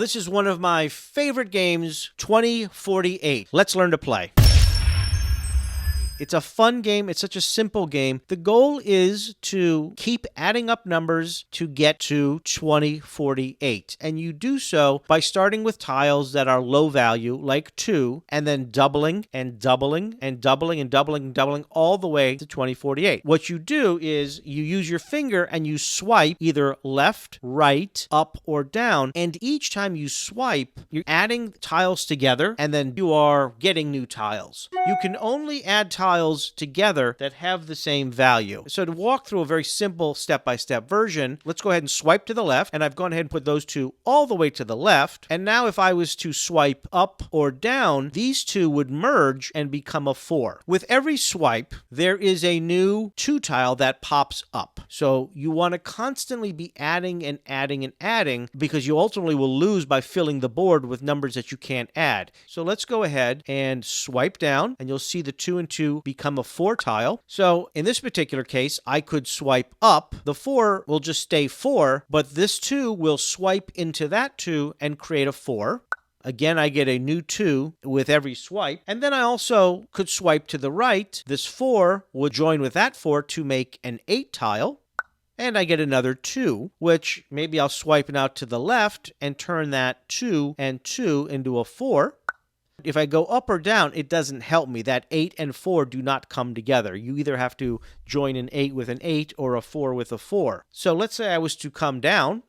This is one of my favorite games, 2048. Let's learn to play. It's a fun game. It's such a simple game. The goal is to keep adding up numbers to get to 2048. And you do so by starting with tiles that are low value, like 2, and then doubling and doubling and doubling and doubling and doubling all the way to 2048. What you do is you use your finger and you swipe either left, right, up, or down. And each time you swipe, you're adding tiles together, and then you are getting new tiles. You can only add tiles together that have the same value. So to walk through a very simple step-by-step version, let's go ahead and swipe to the left, and I've gone ahead and put those two all the way to the left. And now if I was to swipe up or down, these two would merge and become a 4. With every swipe, there is a new 2 tile that pops up. So you want to constantly be adding and adding and adding, because you ultimately will lose by filling the board with numbers that you can't add. So let's go ahead and swipe down, and you'll see the 2 and 2 become a 4 tile. So in this particular case, I could swipe up. The 4 will just stay 4, but this 2 will swipe into that 2 and create a 4. Again, I get a new 2 with every swipe. And then I also could swipe to the right. This 4 will join with that 4 to make an 8 tile. And I get another 2, which maybe I'll swipe it out to the left and turn that 2 and 2 into a 4. If I go up or down, it doesn't help me. That 8 and 4 do not come together. You either have to join an 8 with an 8 or a 4 with a 4. So let's say I was to come down.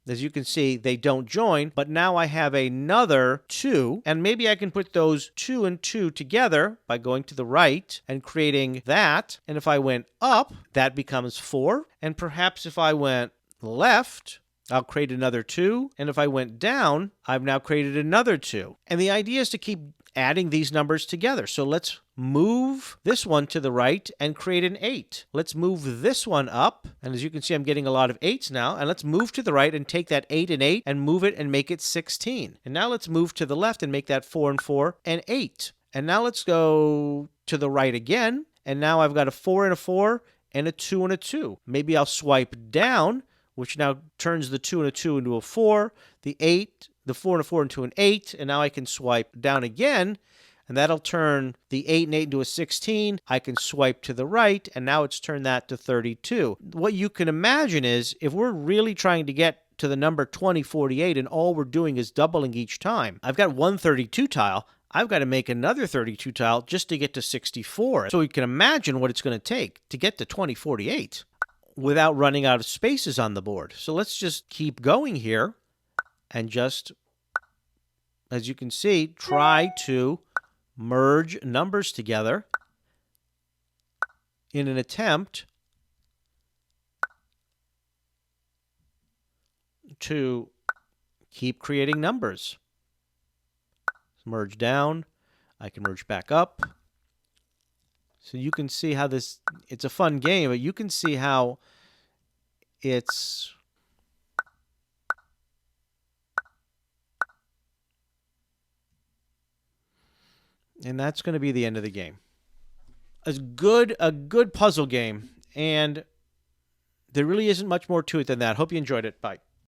As you can see, they don't join, but now I have another 2, and maybe I can put those 2 and 2 together by going to the right and creating that. And if I went up, that becomes 4. And perhaps if I went left, I'll create another 2, and if I went down, I've now created another 2. And the idea is to keep adding these numbers together. So let's move this one to the right and create an 8. Let's move this one up, and as you can see, I'm getting a lot of 8s now. And let's move to the right and take that 8 and 8 and move it and make it 16. And now let's move to the left and make that 4 and 4 and 8. And now let's go to the right again, and now I've got a 4 and a 4 and a 2 and a 2. Maybe I'll swipe down, which now turns the 2 and a 2 into a 4, the 4 and a 4 into an 8, and now I can swipe down again, and that'll turn the 8 and 8 into a 16. I can swipe to the right, and now it's turned that to 32. What you can imagine is, if we're really trying to get to the number 2048 and all we're doing is doubling each time, I've got one 32 tile, I've got to make another 32 tile just to get to 64. So you can imagine what it's going to take to get to 2048. Without running out of spaces on the board. So let's just keep going here and just, as you can see, try to merge numbers together in an attempt to keep creating numbers. Merge down. I can merge back up. So you can see how it's a fun game, but you can see how it's and that's going to be the end of the game. A good puzzle game, and there really isn't much more to it than that. Hope you enjoyed it. Bye.